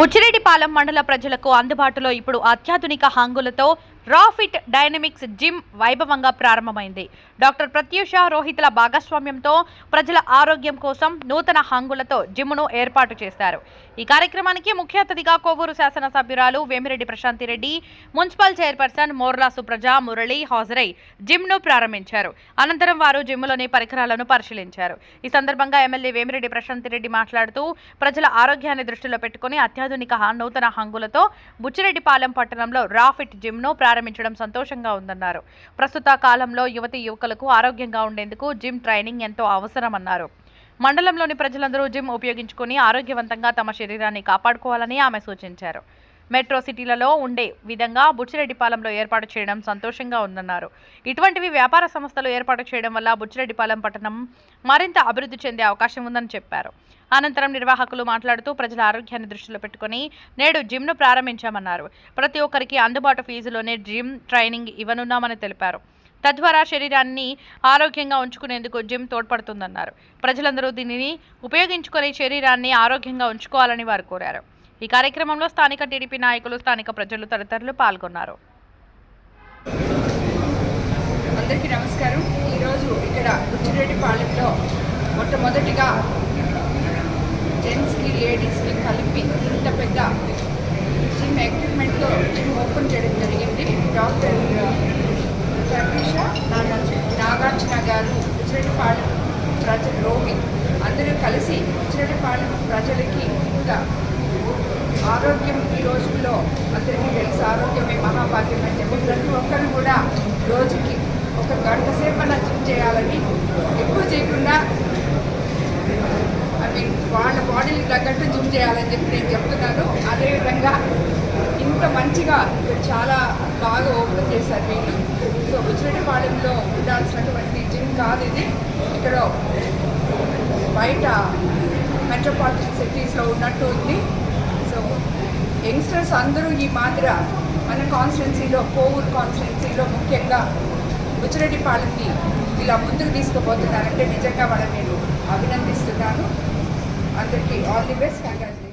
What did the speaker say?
బుచ్చిరెడ్డిపాలెం మండల ప్రజలకు అందుబాటులో ఇప్పుడు అత్యాధునిక హంగులతో రాఫిట్ డైనమిక్స్ జిమ్ వైభవంగా ప్రారంభమైంది. డాక్టర్ ప్రత్యూష రోహితుల భాగస్వామ్యంతో ప్రజల ఆరోగ్యం కోసం నూతన హంగులతో జిమ్ను ఏర్పాటు చేశారు. ఈ కార్యక్రమానికి ముఖ్య అతిథిగా కోవూరు శాసనసభ్యురాలు వేమిరెడ్డి ప్రశాంతిరెడ్డి, మున్సిపల్ చైర్పర్సన్ మోర్లా సుప్రజ మురళి హాజరై జిమ్ను ప్రారంభించారు. అనంతరం వారు జిమ్లోని పరికరాలను పరిశీలించారు. ఈ సందర్భంగా ఎమ్మెల్యే వేమిరెడ్డి ప్రశాంతిరెడ్డి మాట్లాడుతూ ప్రజల ఆరోగ్యాన్ని దృష్టిలో పెట్టుకుని అత్యాధునిక నూతన హంగులతో బుచ్చిరెడ్డిపాలెం పట్టణంలో రాఫిట్ జిమ్ను ప్రారంభించడం సంతోషంగా ఉందన్నారు. ప్రస్తుత కాలంలో యువతీ యువకులకు ఆరోగ్యంగా ఉండేందుకు జిమ్ ట్రైనింగ్ ఎంతో అవసరమన్నారు. మండలంలోని ప్రజలందరూ జిమ్ ఉపయోగించుకుని ఆరోగ్యవంతంగా తమ శరీరాన్ని కాపాడుకోవాలని ఆమె సూచించారు. మెట్రో సిటీలలో ఉండే విధంగా బుచ్చిరెడ్డిపాలెంలో ఏర్పాటు చేయడం సంతోషంగా ఉందన్నారు. ఇటువంటివి వ్యాపార సంస్థలు ఏర్పాటు చేయడం వల్ల బుచ్చిరెడ్డిపాలెం పట్టణం మరింత అభివృద్ధి చెందే అవకాశం ఉందని చెప్పారు. అనంతరం నిర్వాహకులు మాట్లాడుతూ ప్రజల ఆరోగ్యాన్ని దృష్టిలో పెట్టుకుని నేడు జిమ్ను ప్రారంభించామన్నారు. ప్రతి ఒక్కరికి అందుబాటు ఫీజులోనే జిమ్ ట్రైనింగ్ ఇవ్వనున్నామని తెలిపారు. తద్వారా శరీరాన్ని ఆరోగ్యంగా ఉంచుకునేందుకు జిమ్ తోడ్పడుతుందన్నారు. ప్రజలందరూ దీనిని ఉపయోగించుకొని శరీరాన్ని ఆరోగ్యంగా ఉంచుకోవాలని వారు కోరారు. ఈ కార్యక్రమంలో స్థానిక టీడీపీ నాయకులు, స్థానిక ప్రజలు తదితరులు పాల్గొన్నారు. అందరికీ నమస్కారం. ఈరోజు ఇక్కడ బుచ్చిరెడ్డిపాలెంలో మొట్టమొదటిగా జెంట్స్కి లేడీస్కి కలిపి ఇంత పెద్ద జిమ్ ఎక్విప్మెంట్తో జిమ్ ఓపెన్ చేయడం జరిగింది. డాక్టర్ ప్రత్యూష నాగార్జున గారు, బుచ్చిరెడ్డిపాలెం ప్రజలు, రోహిత్ అందరూ కలిసి బుచ్చిరెడ్డిపాలెం ప్రజలకి ఇంత ఆరోగ్యం ఈ రోజుల్లో అందరికీ తెలుసు, ఆరోగ్యమే మహాభాగ్యం అని చెప్పి ప్రతి ఒక్కరు కూడా రోజుకి ఒక గంట సేపు జిమ్ చేయాలని, ఎక్కువ చేయకుండా వాళ్ళ బాడీకి తగ్గట్టు జిమ్ చేయాలని చెప్పి నేను చెప్తున్నాను. అదేవిధంగా ఇంత మంచిగా ఇక్కడ చాలా బాగా ఓపెన్ చేశారు వీళ్ళు. సో బుచ్చిరెడ్డిపాలెంలో ఉండాల్సినటువంటి జిమ్ కాదు ఇది. ఇక్కడ బయట మెట్రోపాలిటన్ సిటీస్లో ఉన్నట్టు ఉంది. సో యంగ్స్టర్స్ అందరూ ఈ మాదిర మన కాన్స్టిట్యున్సీలో, కోవూరు కాన్స్టిట్యున్సీలో ముఖ్యంగా బుచ్చిరెడ్డిపాలెంని ఇలా ముందుకు తీసుకుపోతున్నారంటే నిజంగా వాళ్ళని నేను అభినందిస్తున్నాను. అందరికీ ఆల్ ది బెస్ట్. కంగ్రాచులేషన్స్.